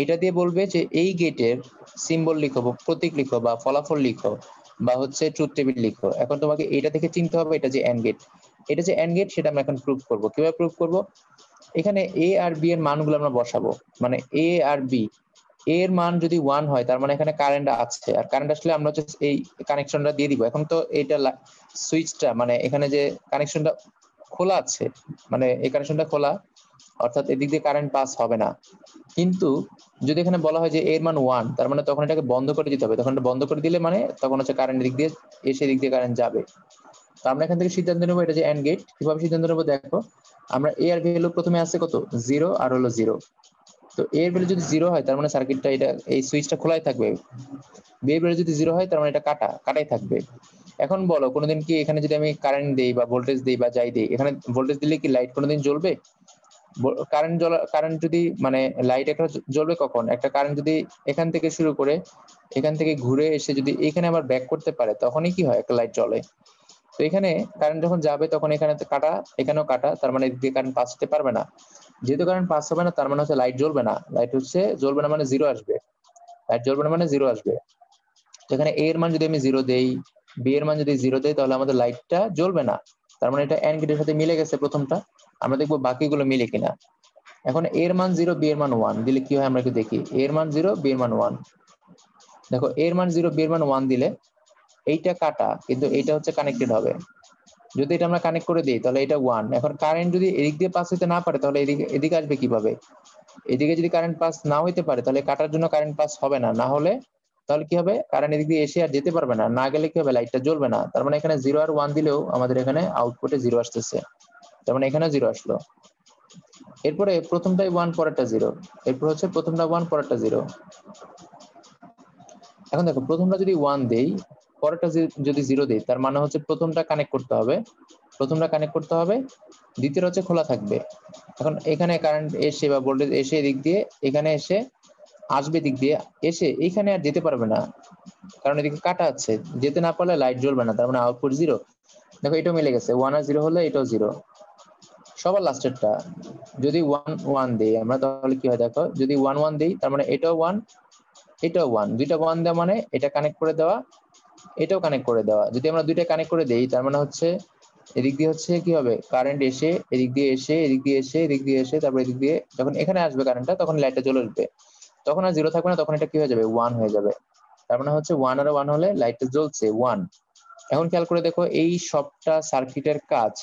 এটা দিয়ে বলবে যে এই গেটের সিম্বল লিখো, প্রতীক লিখো, বা ফলাফল লিখো, বা হচ্ছে ট্রুথ টেবিল লিখো। এখন তোমাকে এটা থেকে চিনতে হবে এটা যে এন্ড গেট। এটা যে এন্ড গেট সেটা আমরা এখন প্রুভ করব। কিভাবে প্রুভ করব, এখানে এ আর বি এর মানগুলো আমরা বসাবো। মানে এ আর বি এর মান যদি 1 হয় তার মানে এখানে কারেন্ট আছে, আর কারেন্ট আসলে আমরা হচ্ছে এই কানেকশনটা দিয়ে দিব। এখন তো এটা সুইচটা, মানে এখানে যে কানেকশনটা খোলা আছে, মানে এই কানেকশনটা খোলা, অর্থাৎ এদিক দিয়ে কারেন্ট পাস হবে না। কিন্তু যদি এখানে বলা হয় যে এর মান 1, তার মানে তখন এটাকে বন্ধ করে দিতে হবে। তখন এটা বন্ধ করে দিলে মানে তখন হচ্ছে কারেন্ট দিক দিয়ে এসে দিক দিয়ে কারেন্ট যাবে। তো আমরা এখান থেকে সিদ্ধান্ত নেবো এটা যে এন্ড গেট। কিভাবে সিদ্ধান্ত নেবো, দেখো আমরা এ আর ভ্যালু প্রথমে আছে কত, 0 আর হলো 0। তো এ এর ভ্যালু যদি 0 হয় তার মানে সার্কিটটা এটা এই সুইচটা খোলাই থাকবে। বি এর ভ্যালু যদি 0 হয় তার মানে এটা কাটাই থাকবে। এখন বলো কোনোদিন কি এখানে যদি আমি কারেন্ট দেই বা ভোল্টেজ দেই বা যাই দেই, এখানে ভোল্টেজ দিলে কি লাইট কোনোদিন জ্বলবে? কারেন্ট যদি মানে লাইট একটা জ্বলবে কখন, একটা কারেন্ট যদি এখান থেকে শুরু করে এখান থেকে ঘুরে এসে যদি এখানে আবার ব্যাক করতে পারে তখনই কি হয়, একটা লাইট জ্বলে। তো এখানে কারেন্ট যখন যাবে তখন এখানে কাটা, এখানেও কাটা, তার মানে এদিকে কারেন্ট পাস হতে পারবে না। যেহেতু কারেন্ট পাস হবে না তার মানে হচ্ছে লাইট জ্বলবে না। লাইট হচ্ছে জ্বলবে না মানে 0 আসবে, লাইট জ্বলবে না মানে 0 আসবে। তো এখানে এ এর মান যদি আমি 0 দেই, বি এর মান যদি 0 দেই, তাহলে আমাদের লাইটটা জ্বলবে না। তার মানে এটা এন্ড গেটের সাথে মিলে গেছে প্রথমটা। আমরা দেখবো বাকিগুলো মিলে কিনা। এখন এর মান 0, বি এর মান 1 দিলে কি হয় আমরা একটু দেখি। এর মান 0, বি এর মান 1। দেখো এর মান 0, বি এর মান 1 দিলে এইটা কাটা, কিন্তু এইটা হচ্ছে কানেক্টেড হবে। যদি এটা আমরা কানেক্ট করে দিই তাহলে এটা 1। এখন কারেন্ট যদি এদিক দিয়ে পাস হতে না পারে তাহলে এদিকে আসবে কিভাবে? এদিকে যদি কারেন্ট পাস না হইতে পারে তাহলে কাটার জন্য কারেন্ট পাস হবে না, না হলে তাহলে কি হবে, কারেন্ট এদিক দিয়ে এসে আর যেতে পারবে না, না গেলে কি হবে, লাইটটা জ্বলবে না। তার মানে এখানে 0 আর 1 দিলেও আমাদের এখানে আউটপুটে 0 আসতেছে, তার মানে এখানে 0 আসলো। এরপরে প্রথমটাই 1 পরেরটা 0, এরপর হচ্ছে প্রথমটা 1 পরেরটা 0। এখন দেখো প্রথমটা যদি 1 দেই, পরেরটা যদি 0 দেই, তার মানে হচ্ছে প্রথমটা কানেক্ট করতে হবে, দ্বিতীয়টা হচ্ছে খোলা থাকবে। এখন এখানে কারেন্ট এসে বা ভোল্টেজ এসে এদিক দিয়ে এখানে এসে আসবে, দিক দিয়ে এসে এখানে আর যেতে পারবে না, কারণ এদিকে কাটা আছে, যেতে না পারলে লাইট জ্বলবে না, তার মানে আউটপুট 0। দেখো এটাও মিলে গেছে, 1 আর 0 হলে এটাও 0। সবার লাস্টেরটা যদি 1 1 দেই আমরা, তাহলে কি হয় দেখো, যদি 1 1 দেই তার মানে এটাও 1 এটাও 1, দুইটা 1 দেওয়া মানে এটা কানেক্ট করে দেওয়া, এটাও কানেক্ট করে দেওয়া। যদি আমরা দুইটা কানেক্ট করে দেই, তার মানে হচ্ছে এদিক দিয়ে হচ্ছে কি হবে, কারেন্ট এসে এদিক দিয়ে এসে এদিক দিয়ে এসে এদিক দিয়ে এসে তারপর এদিক দিয়ে যখন এখানে আসবে কারেন্টটা, তখন লাইটটা জ্বলে উঠবে, তখন আর 0 থাকবে না, তখন এটা কি হয়ে যাবে, 1 হয়ে যাবে। তার মানে হচ্ছে 1 আর 1 হলে লাইটটা জ্বলছে 1। এখন খেয়াল করে দেখো, এই সবটা সার্কিটের কাজ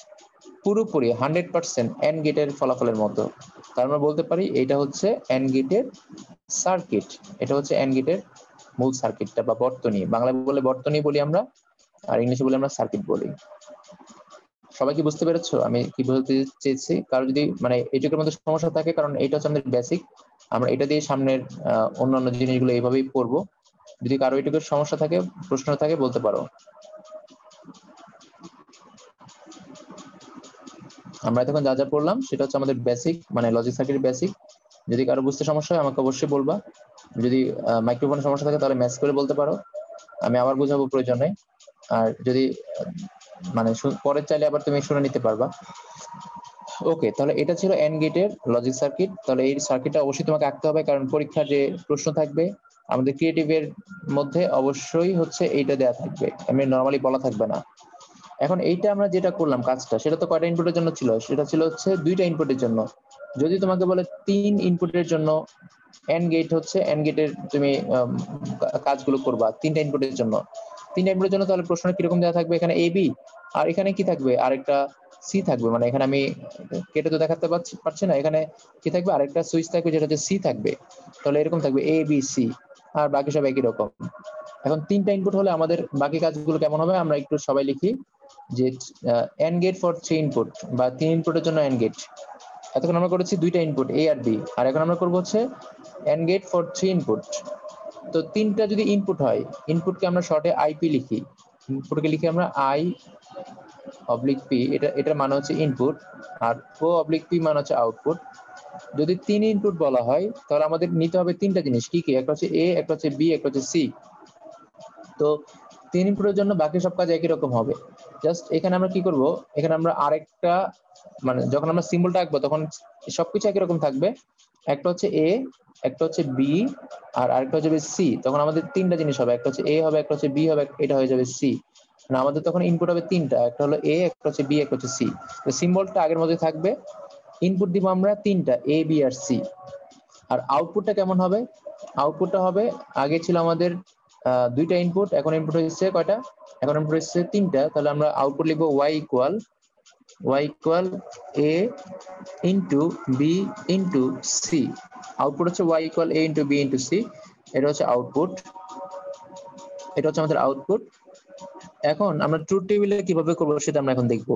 পুরোপুরি 100% এন্ড গেটের ফলাফলের মতো। তার আমরা বলতে পারি এটা হচ্ছে এন্ড গেটের সার্কিট, এটা হচ্ছে এন্ড গেটের মূল সার্কিটটা বা বর্তনী, বাংলায় বলে বর্তনী বলি আমরা, আর ইংলিশে বলে আমরা সার্কিট বলি। সবাই কি বুঝতে পেরেছো আমি কি বলতে চেয়েছি? কারো যদি মানে এটুকুর মধ্যে সমস্যা থাকে, কারণ এটা হচ্ছে আমাদের বেসিক, আমরা এটা দিয়ে সামনের অন্যান্য জিনিসগুলো এইভাবেই পড়বো। যদি কারো এটুকুর সমস্যা থাকে, প্রশ্ন থাকে, বলতে পারো। আমরা এতক্ষণ যা যা পড়লাম সেটা হচ্ছে আমাদের বেসিক, মানে লজিক সার্কিটের বেসিক। যদি কারো বুঝতে সমস্যা হয় আমাকে অবশ্যই বলবা, যদি মাইক্রোফোনের সমস্যা থাকে তাহলে মেসেজ করে বলতে পারো, আমি আবার বুঝাবো প্রয়োজন নেই। আর যদি মানে পরে চাইলে আবার তুমি শুনে নিতে পারবা। ওকে, তাহলে এটা ছিল এন্ড গেটের লজিক সার্কিট। তাহলে এই সার্কিটটা অবশ্যই তোমাকে আঁকতে হবে, কারণ পরীক্ষার যে প্রশ্ন থাকবে আমাদের ক্রিয়েটিভের মধ্যে অবশ্যই হচ্ছে এইটা দেয়া থাকবে, এমনি নর্মালি বলা থাকবে না। এখন এইটা আমরা যেটা করলাম কাজটা, সেটা তো কয়টা ইনপুটের জন্য ছিল, সেটা ছিল হচ্ছে 2টা ইনপুটের জন্য। যদি তোমাকে বলে 3 ইনপুটের জন্য এন্ড গেট হচ্ছে, এন্ড গেটের তুমি কাজগুলো করবা 3টা ইনপুটের জন্য, 3টা ইনপুটের জন্য, তাহলে প্রশ্ন কিরকম দেওয়া থাকবে, এখানে এ বি, আর এখানে কি থাকবে, আরেকটা সি থাকবে, মানে এখানে আমি কেটে তো দেখাতে পারছি না, এখানে কি থাকবে, আরেকটা সুইচ থাকবে যেটা হচ্ছে সি থাকবে। তাহলে এরকম থাকবে এ বি সি, আর বাকি সব একই রকম। এখন 3টা ইনপুট হলে আমাদের বাকি কাজগুলো কেমন হবে, আমরা একটু সবাই লিখি যে এন্ড গেট ফর 3 ইনপুট, বা 3 ইনপুটের জন্য এন্ড গেট। এতক্ষণ আমরা করেছি 2টা ইনপুট এ আর বি, আর এখন আমরা করবো হচ্ছে এন্ড গেট ফর 3 ইনপুট। তো 3টা যদি ইনপুট হয়, ইনপুটকে আমরা শর্টে আইপি লিখি, ইনপুটকে লিখি আমরা আই অবলিক পি, এটার মানে হচ্ছে ইনপুট, আর ও অবলিক পি মানে হচ্ছে আউটপুট। যদি 3 ইনপুট বলা হয়, তাহলে আমাদের নিতে হবে 3টা জিনিস, কি কি, একটা হচ্ছে এ, একটা হচ্ছে বি, একটা হচ্ছে সি। তো 3 ইনপুটের জন্য বাকি সব কাজ একই রকম হবে। জাস্ট এখানে আমরা কি করব, এখানে আমরা আরেকটা মানে যখন আমরা সিম্বলটা আঁকবো তখন সবকিছু একই রকম থাকবে, একটা হচ্ছে এ, একটা হচ্ছে বি, আর আরেকটা হচ্ছে সি। তখন আমাদের 3টা জিনিস হবে, একটা হচ্ছে এ হবে, একটা হচ্ছে বি হবে, এটা হয়ে যাবে সি। মানে আমাদের তখন ইনপুট হবে 3টা, একটা হলো এ, একটা হচ্ছে বি, একটা হচ্ছে সি। তো সিম্বলটা আগের মধ্যে থাকবে, ইনপুট দিব আমরা 3টা এ বি আর সি। আর আউটপুটটা কেমন হবে, আউটপুটটা হবে, আগে ছিল আমাদের 2টা ইনপুট, এখন ইনপুট হচ্ছে কয়টা, এখন ইনপুট হচ্ছে 3টা। তাহলে আমরা আউটপুট লিখবো y equal a into B into C. Output হচ্ছে y equal a into B into C, এটা হচ্ছে আউটপুট, এটা হচ্ছে আমাদের আউটপুট। এখন আমরা ট্রুথ টেবিলে কিভাবে করবো সেটা আমরা এখন দেখবো।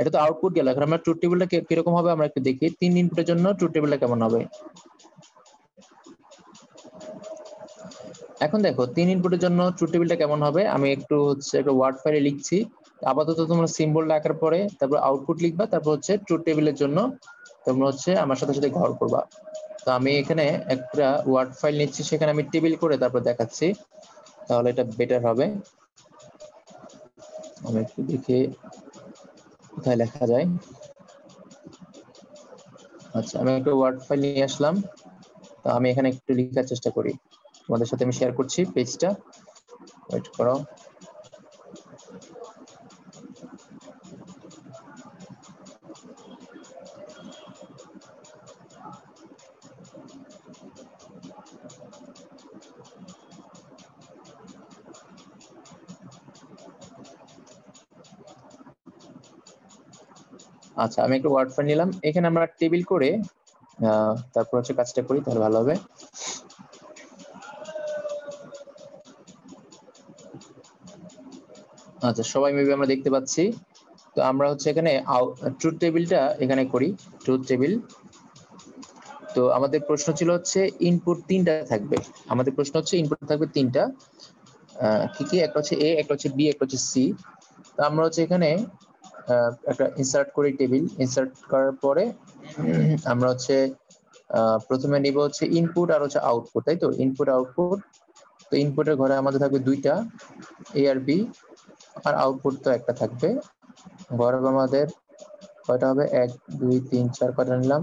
এটা তো আউটপুট গেল, এখন আমরা ট্রুথ টেবিলটা কিরকম হবে আমরা একটু দেখি, 3 ইনপুটের জন্য ট্রুথ টেবিলটা কেমন হবে। এখন দেখো 3 ইনপুটের জন্য ট্রুথ টেবিলটা কেমন হবে, আমি একটু হচ্ছে একটা ওয়ার্ড ফাইলে লিখছি। আপাতত তোমরা সিম্বলটা আঁকার পরে তারপর আউটপুট লিখবা, তারপর হচ্ছে ট্রুথ টেবিলের জন্য তোমরা হচ্ছে আমার সাথে সাথে ঘর করবা। তো আমি এখানে একটা ওয়ার্ড ফাইল নিচ্ছি, সেখানে আমি টেবিল করে তারপর দেখাচ্ছি, তাহলে এটা বেটার হবে। আমি একটু দেখি কোথায় লেখা যায়। আচ্ছা, আমি একটা ওয়ার্ড ফাইল নিয়ে আসলাম, তো আমি এখানে একটু লেখার চেষ্টা করি, তোমাদের সাথে আমি শেয়ার করছি পেজটা, ওয়েট করো। আচ্ছা, আমি একটা ওয়ার্ড ফাইল নিলাম, এখানে আমরা টেবিল করে তারপর হচ্ছে কাজটা করি, তাহলে ভালো হবে। আচ্ছা, সবাই মেবি আমরা দেখতে পাচ্ছি। তো আমরা হচ্ছে এখানে ট্রুথ টেবিলটা এখানে করি, ট্রুথ টেবিল। তো আমাদের প্রশ্ন ছিল হচ্ছে ইনপুট 3টা থাকবে, আমাদের প্রশ্ন হচ্ছে ইনপুট থাকবে 3টা, কি কি? একটা হচ্ছে এ, একটা হচ্ছে বি, একটা হচ্ছে সি। তো আমরা হচ্ছে এখানে একটা ইনসার্ট করি টেবিল। ইনসার্ট করার পরে আমরা হচ্ছে প্রথমে নিব হচ্ছে ইনপুট আর হচ্ছে আউটপুট, তাই তো? Input output. তো ইনপুটের ঘরে আমাদের থাকবে 2টা, এ আর বি, আর আউটপুট তো একটা থাকবে। ঘর হবে আমাদের কয়টা হবে? 1 2 3 4, কয়টা নিলাম?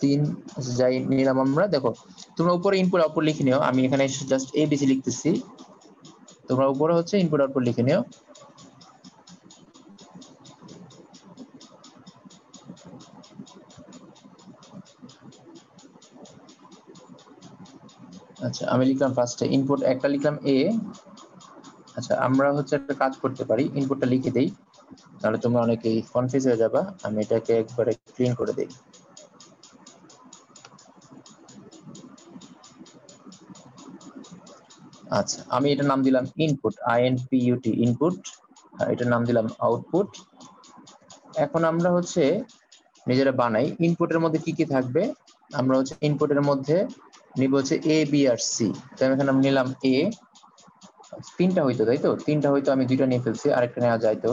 3 যাই নিলাম আমরা। দেখো তোমরা উপরে ইনপুট আউটপুট লিখে নিও, আমি এখানে জাস্ট এবিসি লিখতেছি, তোমরা উপরে হচ্ছে ইনপুট আউটপুট লিখে নিও। আচ্ছা, আমি লিখলাম ফার্স্টে ইনপুট একটা লিখলাম এ। আচ্ছা, আমরা হচ্ছে একটা কাজ করতে পারি, ইনপুটটা লিখে দেই, তাহলে তোমরা অনেকেই কনফিউজ হয়ে যাবা। আমি এটাকে একবারে ক্লিন করে দেই। আচ্ছা, আমি এটার নাম দিলাম ইনপুট, INPUT, ইনপুট। আর এটার নাম দিলাম আউটপুট। এখন আমরা হচ্ছে নিজেরা বানাই, ইনপুটের মধ্যে কি কি থাকবে। আমরা হচ্ছে ইনপুটের মধ্যে নিব হচ্ছে এ বি আর সি। তো আমি এখানে নিলাম এ, 3টা হইতো তাই তো? 3টা হইতো, আমি 2টা নিয়ে ফেলছি, আরেকটা নেওয়া যাইতো।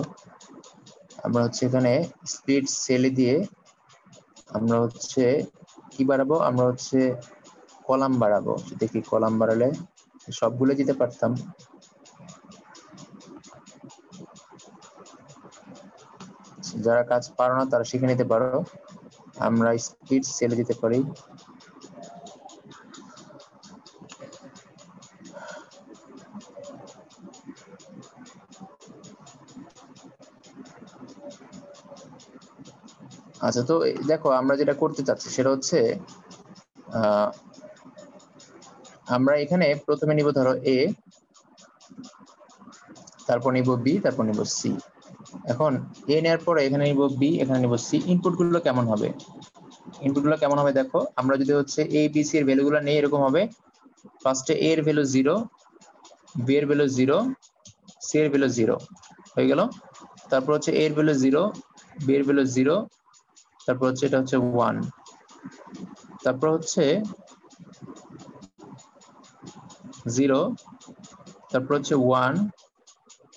আমরা হচ্ছে এখানে স্প্লিট সেলে দিয়ে আমরা হচ্ছে কি বাড়াবো, আমরা হচ্ছে কলাম বাড়াবো। দেখি কলাম বাড়ালে সবগুলো দিতে পারতাম। যারা কাজ পারো না তারা শিখে নিতে পারো, আমরা স্প্লিট সেলে দিতে পারি। আচ্ছা, তো দেখো আমরা যেটা করতে চাচ্ছি সেটা হচ্ছে আমরা এখানে প্রথমে নিব ধরো এ, তারপর নিব বি, তারপর নিব সি। এখন এ নেওয়ার পরে এখানে নিব বি, এখানে নিব সি। ইনপুটগুলো কেমন হবে? ইনপুটগুলো কেমন হবে দেখো, আমরা যদি হচ্ছে এ বি সি এর ভ্যালুগুলো নেই, এরকম হবে। ফার্স্টে এ এর ভ্যালু 0, বি এর ভ্যালু 0, সি এর ভ্যালু 0 হয়ে গেল। তারপর হচ্ছে এ এর ভ্যালু 0, বি এর ভ্যালু 0, তারপর হচ্ছে এটা হচ্ছে 1, তারপর হচ্ছে 0, তারপর হচ্ছে 1,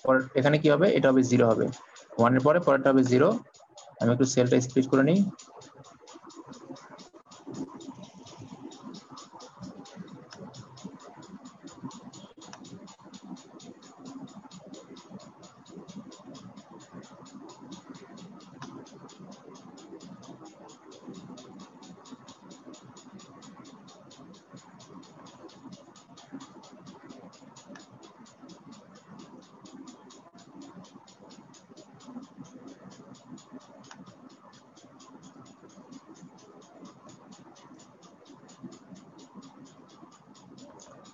পরে এখানে কি হবে? এটা হবে 0 হবে। 1 এর পরে পরেরটা হবে 0। আমি একটু সেলটা স্প্লিট করে নিই।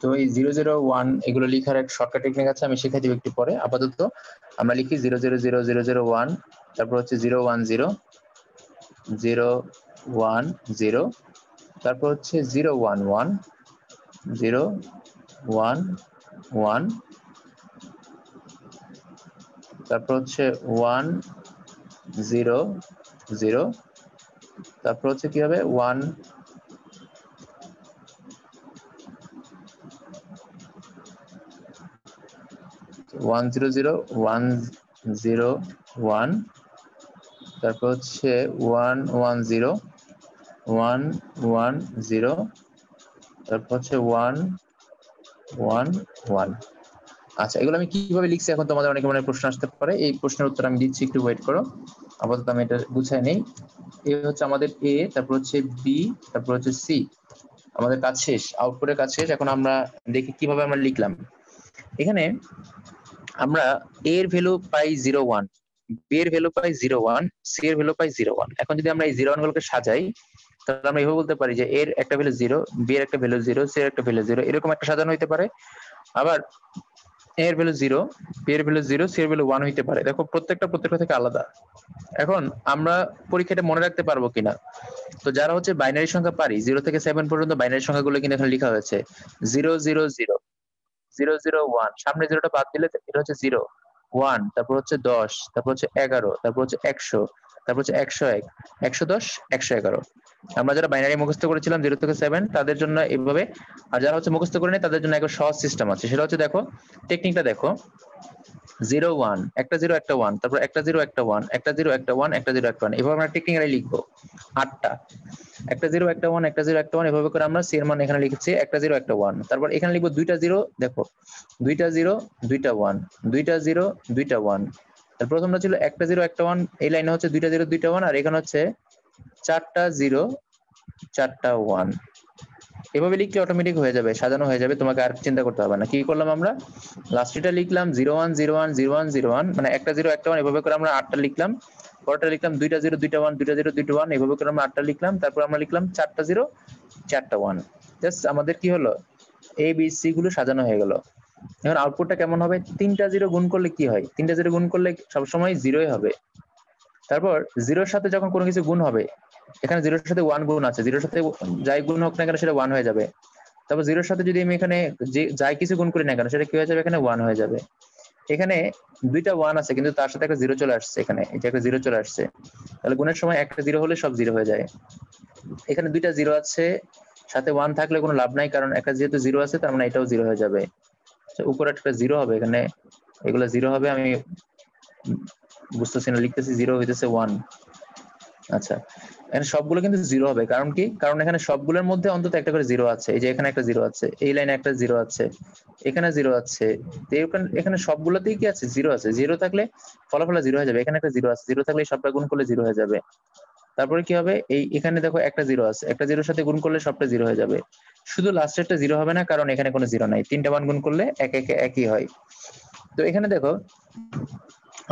তো এই 001 এগুলো লেখার এক শর্টকাট টেকনিক আছে, আমি শিখাই দিব একটু পরে। আপাতত আমরা লিখি 0000001, তারপর হচ্ছে 010, 010, তারপর হচ্ছে 011, 011, তারপর হচ্ছে 100, তারপর হচ্ছে কি হবে 1, 100, 101, তারপর হচ্ছে 110, 110, তারপর হচ্ছে 111। আচ্ছা, এগুলো আমি কিভাবে লিখছি এখন তোমাদের অনেক মনে প্রশ্ন আসতে পারে, এই প্রশ্নের উত্তর আমি দিচ্ছি, একটু ওয়েট করো। আপাতত আমি এটা গুছাই নেই। এই হচ্ছে আমাদের এ, তারপর হচ্ছে বি, তারপর হচ্ছে সি। আমাদের কাজ শেষ, আউটপুটের কাজ শেষ। এখন আমরা দেখি কিভাবে আমরা লিখলাম। এখানে আমরা এ এর ভ্যালু পাই 0,1, বি এর ভ্যালু পাই 0,1, সি এর ভ্যালু পাই 0,1। এখন যদি আমরা এই 0,1 গুলোকে সাজাই, তাহলে আমরা এভাবে বলতে পারি যে এর একটা ভ্যালু 0, বি এর একটা ভ্যালু 0, সি এর একটা ভ্যালু 0, এরকম একটা সাজানো হইতে পারে। আবার এ এর ভ্যালু 0, বি এর ভ্যালু 0, সি এর ভ্যালু 1 হইতে পারে। দেখো প্রত্যেকটা থেকে আলাদা। এখন আমরা পরীক্ষাটা মনে রাখতে পারবো কিনা, তো যারা হচ্ছে বাইনারি সংখ্যা পারি, 0 থেকে 7 পর্যন্ত বাইনারি সংখ্যাগুলো কিন্তু এখানে লেখা হয়েছে 000, 001, সামনে 0টা বাদ দিলে এটা হচ্ছে 0, 1, তারপর হচ্ছে 10, তারপর হচ্ছে 11, তারপর হচ্ছে 100, তারপর হচ্ছে 101, 110, 111। আমরা যারা বাইনারি মুখস্থ করেছিলাম 0 থেকে 7 তাদের জন্য এইভাবে, আর যারা হচ্ছে মুখস্থ করেনি তাদের জন্য একটা সহজ সিস্টেম আছে, সেটা হচ্ছে দেখো টেকনিকটা দেখো, 0 1, একটা 0 একটা 1, তারপর একটা 0 একটা 1, একটা 0 একটা 1, একটা 0 একটা 1, এভাবে আমরা টেকনিক্যালি লিখবো 8টা, একটা 0 একটা 1, একটা 0 একটা 1, এভাবে করে আমরা সি এর মান এখানে লিখেছি একটা 0 একটা 1। তারপর এখানে লিখবো দুইটা 0, দেখো দুইটা 0 দুইটা 1, দুইটা 0 দুইটা 1। তার প্রথমটা ছিল একটা 0 একটা 1, এই লাইনে হচ্ছে দুইটা 0 দুইটা 1, আর এখানে হচ্ছে চারটা 0 চারটা 1। এভাবে লিখলে অটোমেটিক হয়ে যাবে, সাজানো হয়ে যাবে, তোমাকে আর চিন্তা করতে হবে না। কি করলাম আমরা, লাস্টটা লিখলাম 0 1 0 1 0 1 0 1, মানে একটা 0 একটা 1, এভাবে করে আমরা 8টা লিখলাম। পরেরটা লিখলাম দুইটা 0 দুইটা 1, দুইটা 0 দুইটা 1, এভাবে করে আমরা 8টা লিখলাম। তারপর আমরা লিখলাম চারটা 0 চারটা 1। জাস্ট আমাদের কি হলো, এ বি সি গুলো সাজানো হয়ে গেল। এখন আউটপুটটা কেমন হবে, তিনটা 0 গুণ করলে কি হয়, তিনটা 0 গুণ করলে সবসময় 0ই হবে। তারপর 0-র সাথে যখন কোনো কিছু গুণ হবে, এখানে 0-র সাথে 1 গুণ আছে, 0-র সাথে যাই গুণ হোক না কেন সেটা 1 হয়ে যাবে। তারপর 0-র সাথে যদি আমি এখানে যে যাই কিছু গুণ করি না কেন সেটা কি হয়ে যাবে, এখানে 1 হয়ে যাবে। এখানে দুইটা 1 আছে কিন্তু তার সাথে একটা 0 চলে আসছে, এখানে এই যে একটা 0 চলে আসছে, তাহলে গুণের সময় একটা 0 হলে সব 0 হয়ে যায়। এখানে দুইটা 0 আছে, সাথে 1 থাকলে কোনো লাভ নাই, কারণ একটা যেহেতু 0 আছে তার মানে এটাও 0 হয়ে যাবে। উপরে একটা 0 হবে, এখানে এগুলো 0 হবে, আমি বুঝতেছি না, লিখতেছি 0 হইতেছে 1। আচ্ছা, এখানে সবগুলো কিন্তু 0 হবে, কারণ কি, কারণ এখানে সবগুলোর মধ্যে অন্তত একটা করে 0 আছে। এই যে এখানে একটা 0 আছে, এই লাইনে একটা 0 আছে, এখানে 0 আছে, এখানে সবগুলোতেই কি আছে, 0 আছে। 0 থাকলে ফলাফল 0 হয়ে যাবে, এখানে একটা 0 আছে, 0 থাকলে সবটা গুণ করলে 0 হয়ে যাবে। তারপরে কি হবে, এই এখানে দেখো একটা 0 আছে, একটা 0-র সাথে গুণ করলে সবটা 0 হয়ে যাবে। শুধু লাস্টেরটা 0 হবে না, কারণ এখানে কোনো 0 নাই, তিনটা মান গুণ করলে একই হয়। তো এখানে দেখো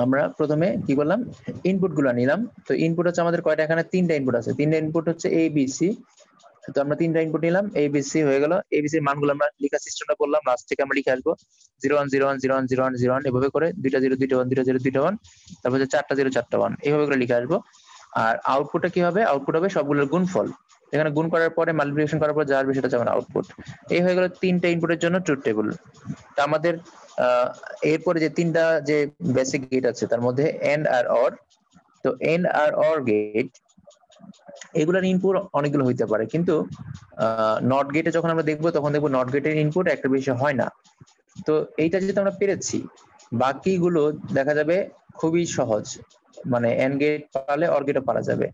আমরা প্রথমে কি করলাম, ইনপুট গুলো নিলাম। তো ইনপুট হচ্ছে আমাদের কয়টা, এখানে তিনটা ইনপুট আছে, তিনটা ইনপুট হচ্ছে এ বি সি। তো আমরা তিনটা ইনপুট নিলাম, এ বি সি হয়ে গেল। এ বি সি এর মানগুলো আমরা লেখার সিস্টেমটা বললাম, লাস্ট থেকে আমরা লিখে আসবো 0 1 0 1 0 1 0 1 0 1, এভাবে করে দুইটা 0 দুইটা 1 দুইটা 0 দুইটা 1, তারপর হচ্ছে চারটা 0 চারটা 1, এইভাবে করে লিখে আসবো। আর আউটপুটটা কি হবে, আউটপুট হবে সবগুলোর গুণফল। এখানে গুণ করার পরে মাল্টিপ্লিকেশন করার পর যা আসবে সেটা হচ্ছে আমার আউটপুট। এই হয়ে গেল তিনটা ইনপুটের জন্য ট্রুথ টেবিল। তো আমাদের এরপরে যে তিনটা যে বেসিক গেট আছে তার মধ্যে এন্ড আর অর। তো এন্ড আর অর গেট এগুলোর ইনপুট অনেকগুলো হইতে পারে, কিন্তু নট গেটে যখন আমরা দেখবো তখন দেখবো নট গেটের ইনপুট একটা বেশি হয় না। তো এইটা যেহেতু আমরা পেরেছি, বাকিগুলো দেখা যাবে খুবই সহজ, মানে এন্ড গেট পারলে অর গেটও পারা যাবে।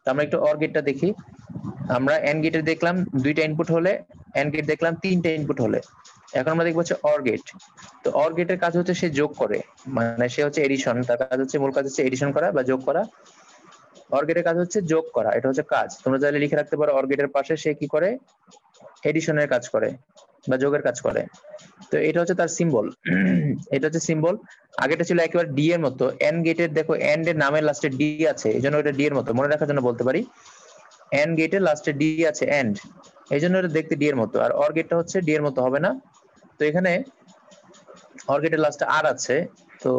তো আমরা একটু অর গেটটা দেখি। আমরা এন্ড গেটে দেখলাম দুইটা ইনপুট হলে, এন্ড গেট দেখলাম তিনটা ইনপুট হলে। এখন আমরা দেখবো হচ্ছে অর গেট। তো অর গেটের কাজ হচ্ছে সে যোগ করে, মানে সে হচ্ছে এডিশন, তার কাজ হচ্ছে, মূল কাজ হচ্ছে এডিশন করা বা যোগ করা। অর গেটের কাজ হচ্ছে যোগ করা, এটা হচ্ছে কাজ। তোমরা চাইলে লিখে রাখতে পারো, অর গেটের পাশে সে কি করে, এডিশনের কাজ করে বা যোগের কাজ করে। তো এটা হচ্ছে তার সিম্বল। এটা হচ্ছে সিম্বল। আগেটা ছিল একেবারে ডি এর মতো। এন্ড গেটের দেখো এন্ড এর নামের লাস্টে ডি আছে, এই জন্য এটা ডি এর মতো, মনে রাখার জন্য বলতে পারি। এন্ড গেটের লাস্টে ডি আছে, এন্ড, এই জন্য এটা দেখতে ডি এর মতো। আর অর গেটটা হচ্ছে ডি এর মতো হবে না। তো এখানে অর গেটের লাস্টে আর আছে, তো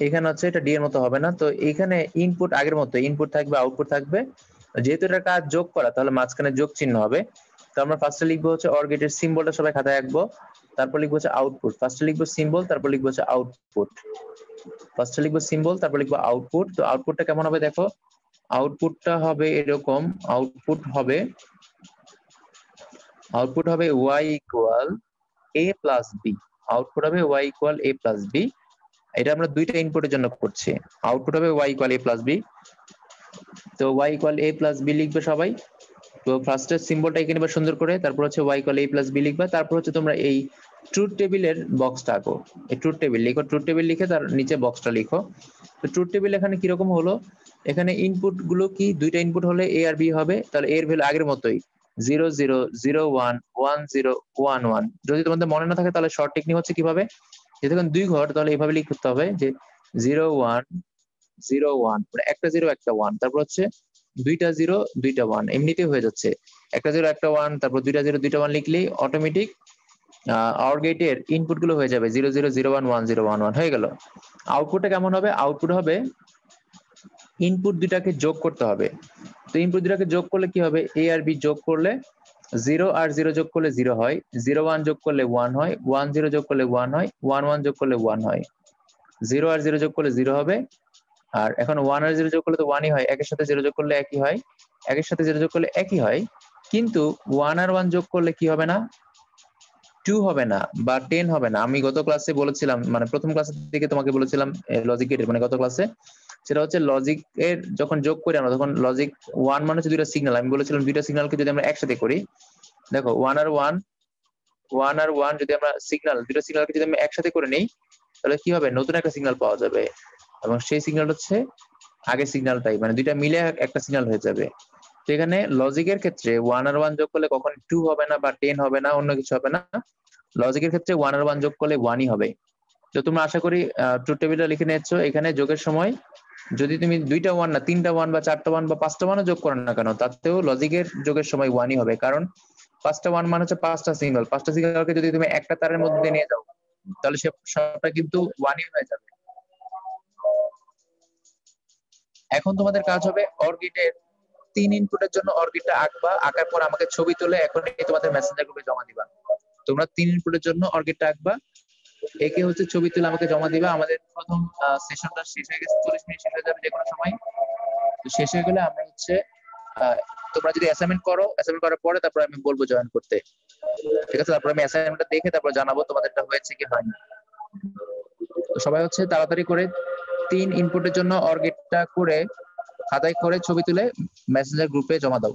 এখানে হচ্ছে এটা ডি এর মতো হবে না। তো এখানে ইনপুট আগের মতো, ইনপুট থাকবে আউটপুট থাকবে। যেহেতু এটা কাজ যোগ করা, তাহলে মাঝখানে যোগ চিহ্ন হবে। তো আমরা ফার্স্টে লিখবো হচ্ছে অর গেটের সিম্বলটা সবাই খাতায় আঁকবো, তারপর লিখবো হচ্ছে আউটপুট। ফার্স্টে লিখবো সিম্বল, তারপর লিখবো হচ্ছে আউটপুট। ফার্স্টে লিখবো সিম্বল, তারপর লিখবো আউটপুট। তো আউটপুটটা কেমন হবে দেখো, আউটপুটটা হবে এরকম, আউটপুট হবে y equal a plus B. Output হবে y equal a plus B. এটা আমরা দুইটা ইনপুটের জন্য করছি। আউটপুট হবে y equal a plus B. তো y equal a plus B লিখবে সবাই। তো ফার্স্টে সিম্বলটা এঁকে নেবে সুন্দর করে, তারপর হচ্ছে y equal a plus B লিখবে। তারপর হচ্ছে তোমরা এই ট্রুথ টেবিলের বক্সটা আঁকো। এই ট্রুথ টেবিল লিখো, ট্রুথ টেবিল লিখে তার নিচে বক্সটা লিখো। তো ট্রুথ টেবিল এখানে কিরকম হলো, এখানে ইনপুট গুলো কি, দুইটা ইনপুট হলে a আর b হবে, তাহলে এর ভ্যালু আগের মতোই 0 0 0 1 1 0 1 1। যদি তোমাদের মনে না থাকে তাহলে শর্ট টেকনিক হচ্ছে কিভাবে, যেহেতু দুই ঘর তাহলে এইভাবে লিখতে হবে যে 0 1 0 1, মানে একটা 0 একটা 1, তারপর হচ্ছে দুইটা 0 দুইটা 1, এমনিতেই হয়ে যাচ্ছে। একটা 0 একটা 1, তারপর দুইটা 0 দুইটা 1 লিখলেই অটোমেটিক অর গেটের ইনপুট গুলো হয়ে যাবে 0 0 0 1 1 0 1 1 হয়ে গেল। আউটপুটটা কেমন হবে, আউটপুট হবে ইনপুট দুটাকে যোগ করতে হবে। তো ইনপুট দুটাকে যোগ করলে কি হবে, এ আর বি যোগ করলে 0 আর 0 যোগ করলে 0 হয়, 0 1 যোগ করলে 1 হয়, 1 0 যোগ করলে 1 হয়, 1 1 যোগ করলে 1 হয়। 0 আর 0 যোগ করলে 0 হবে, আর এখন 1 আর 0 যোগ করলে তো 1ই হয়, একের সাথে 0 যোগ করলে একই হয়, একের সাথে 0 যোগ করলে একই হয়, কিন্তু 1 আর 1 যোগ করলে কি হবে না, 2 হবে না বা 10 হবে না। আমি গত ক্লাসে বলেছিলাম, মানে প্রথম ক্লাসের দিকে তোমাকে বলেছিলাম লজিক গেটের, মানে গত ক্লাসে, সেটা হচ্ছে লজিক এর যখন যোগ করি আমরা, তখন লজিক 1 মানে হচ্ছে দুইটা সিগন্যাল, আমি বলেছিলাম দুইটা সিগন্যালকে যদি আমরা একসাথে করি, দেখো 1 আর 1 যদি আমরা সিগন্যাল, দুটো সিগন্যালকে যদি আমরা একসাথে করে নেই, তাহলে কি হবে, নতুন একটা সিগন্যাল পাওয়া যাবে, এবং সেই সিগন্যাল হচ্ছে আগের সিগন্যালটাই, মানে দুইটা মিলে একটা সিগন্যাল হয়ে যাবে। তো এখানে লজিকের ক্ষেত্রে 1 আর 1 যোগ করলে কখন 2 হবে না বা 10 হবে না, অন্য কিছু হবে না, লজিকের ক্ষেত্রে 1 আর 1 যোগ করলে 1ই হবে। তো তোমরা আশা করি ট্রুথ টেবিলটা লিখে নিয়েছো। এখানে যোগের সময় যদি তুমি দুইটা 1 না, তিনটা 1 বা চারটা 1 বা পাঁচটা 1ও যোগ করো না কেন, তাতেও লজিকের যোগের সময় 1ই হবে, কারণ পাঁচটা 1 মানে হচ্ছে পাঁচটা সিগন্যাল, পাঁচটা সিগন্যালকে যদি তুমি একটা তারের মধ্যে নিয়ে যাও, তাহলে সবটা কিন্তু 1ই হয়ে যাবে। এখন তোমাদের কাজ হবে অর গেটের 3 ইনপুটের জন্য অর গেটটা আঁকবা, আঁকার পর আমাকে ছবি তুলে এখনই তোমাদের মেসেঞ্জার গ্রুপে জমা দিবা। তোমরা 3 ইনপুটের জন্য অর গেটটা আঁকবা, একে হচ্ছে ছবি তুলে আমাকে জমা দিবা। আমাদের প্রথম সেশনটা শেষ হয়ে গেছে, 40 মিনিট শেষ হয়ে যাবে যে কোনো সময়। তো শেষ হয়ে গেলে আমরা হচ্ছে তোমরা যদি অ্যাসাইনমেন্ট করো, অ্যাসাইনমেন্ট করার পরে তারপর আমি বলবো জয়েন করতে, ঠিক আছে? তারপর আমি অ্যাসাইনমেন্টটা দেখে তারপর জানাবো তোমাদেরটা হয়েছে কি হয়নি। তো সবাই হচ্ছে তাড়াতাড়ি করে 3 ইনপুটের জন্য অর গেটটা করে খাতায় করে ছবি তুলে মেসেঞ্জার গ্রুপে জমা দাও।